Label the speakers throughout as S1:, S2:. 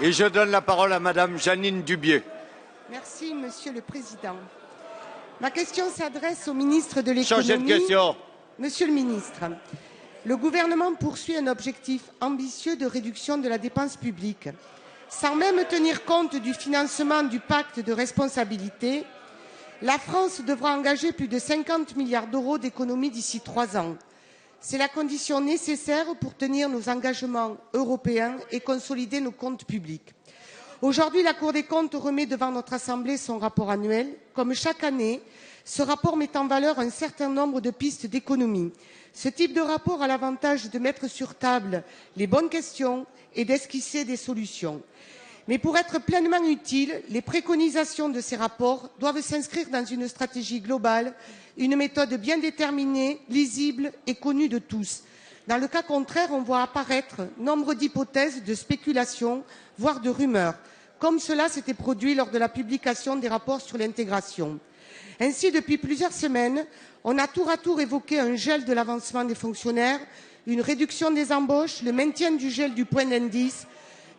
S1: Et je donne la parole à Madame Jeanine Dubié.
S2: Merci, Monsieur le Président. Ma question s'adresse au ministre de l'Économie.
S1: Changez de question.
S2: Monsieur le ministre, le gouvernement poursuit un objectif ambitieux de réduction de la dépense publique. Sans même tenir compte du financement du pacte de responsabilité, la France devra engager plus de 50 milliards d'euros d'économies d'ici 3 ans. C'est la condition nécessaire pour tenir nos engagements européens et consolider nos comptes publics. Aujourd'hui, la Cour des comptes remet devant notre Assemblée son rapport annuel. Comme chaque année, ce rapport met en valeur un certain nombre de pistes d'économie. Ce type de rapport a l'avantage de mettre sur table les bonnes questions et d'esquisser des solutions. Mais pour être pleinement utiles, les préconisations de ces rapports doivent s'inscrire dans une stratégie globale, une méthode bien déterminée, lisible et connue de tous. Dans le cas contraire, on voit apparaître nombre d'hypothèses, de spéculations, voire de rumeurs, comme cela s'était produit lors de la publication des rapports sur l'intégration. Ainsi, depuis plusieurs semaines, on a tour à tour évoqué un gel de l'avancement des fonctionnaires, une réduction des embauches, le maintien du gel du point d'indice.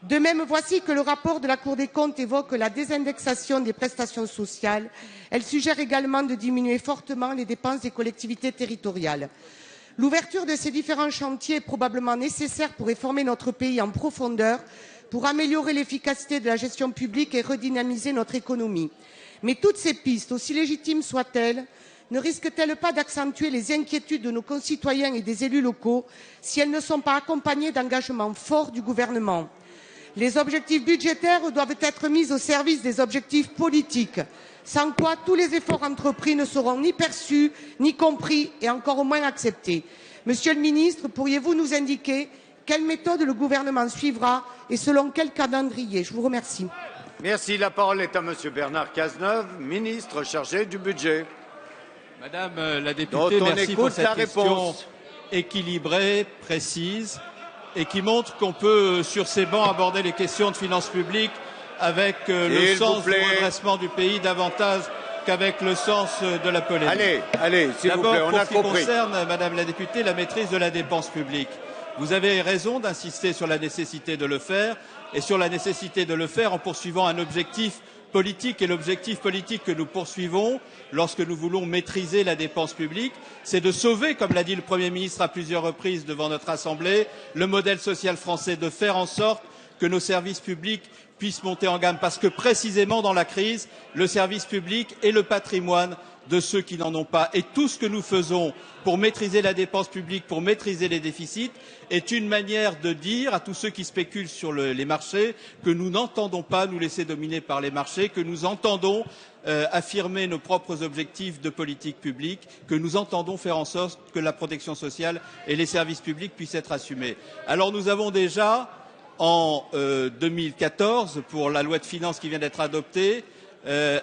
S2: De même, voici que le rapport de la Cour des comptes évoque la désindexation des prestations sociales. Elle suggère également de diminuer fortement les dépenses des collectivités territoriales. L'ouverture de ces différents chantiers est probablement nécessaire pour réformer notre pays en profondeur, pour améliorer l'efficacité de la gestion publique et redynamiser notre économie. Mais toutes ces pistes, aussi légitimes soient-elles, ne risquent-elles pas d'accentuer les inquiétudes de nos concitoyens et des élus locaux si elles ne sont pas accompagnées d'engagements forts du gouvernement ? Les objectifs budgétaires doivent être mis au service des objectifs politiques, sans quoi tous les efforts entrepris ne seront ni perçus, ni compris et encore moins acceptés. Monsieur le ministre, pourriez-vous nous indiquer quelle méthode le gouvernement suivra et selon quel calendrier? Je vous remercie.
S1: Merci. La parole est à Monsieur Bernard Cazeneuve, ministre chargé du budget.
S3: Madame la députée, merci pour cette question équilibrée, précise, et qui montre qu'on peut, sur ces bancs, aborder les questions de finances publiques avec le sens du redressement du pays davantage qu'avec le sens de la polémique.
S1: Allez, s'il vous plaît, on a compris.
S3: D'abord, pour ce qui concerne, Madame la députée, la maîtrise de la dépense publique. Vous avez raison d'insister sur la nécessité de le faire, et sur la nécessité de le faire en poursuivant un objectif politique. Et l'objectif politique que nous poursuivons lorsque nous voulons maîtriser la dépense publique, c'est de sauver, comme l'a dit le Premier ministre à plusieurs reprises devant notre Assemblée, le modèle social français, de faire en sorte que nos services publics puissent monter en gamme. Parce que précisément dans la crise, le service public est le patrimoine de ceux qui n'en ont pas. Et tout ce que nous faisons pour maîtriser la dépense publique, pour maîtriser les déficits, est une manière de dire à tous ceux qui spéculent sur les marchés que nous n'entendons pas nous laisser dominer par les marchés, que nous entendons affirmer nos propres objectifs de politique publique, que nous entendons faire en sorte que la protection sociale et les services publics puissent être assumés. Alors nous avons déjà, en 2014, pour la loi de finances qui vient d'être adoptée,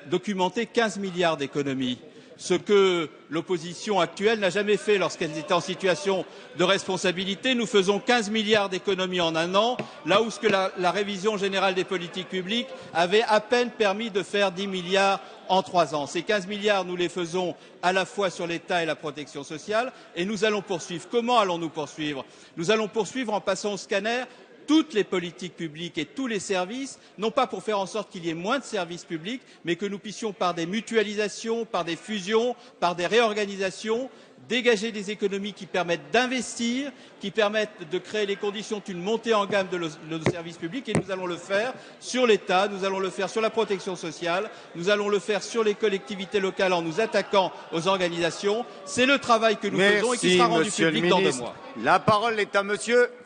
S3: documenté 15 milliards d'économies, ce que l'opposition actuelle n'a jamais fait lorsqu'elle était en situation de responsabilité. Nous faisons 15 milliards d'économies en un an, là où la révision générale des politiques publiques avait à peine permis de faire 10 milliards en 3 ans. Ces 15 milliards, nous les faisons à la fois sur l'État et la protection sociale, et nous allons poursuivre. Comment allons-nous poursuivre? Nous allons poursuivre en passant au scanner toutes les politiques publiques et tous les services, non pas pour faire en sorte qu'il y ait moins de services publics, mais que nous puissions, par des mutualisations, par des fusions, par des réorganisations, dégager des économies qui permettent d'investir, qui permettent de créer les conditions d'une montée en gamme de nos services publics, et nous allons le faire sur l'État, nous allons le faire sur la protection sociale, nous allons le faire sur les collectivités locales en nous attaquant aux organisations. C'est le travail que nous faisons et qui sera rendu public dans 2 mois.
S1: La parole est à Monsieur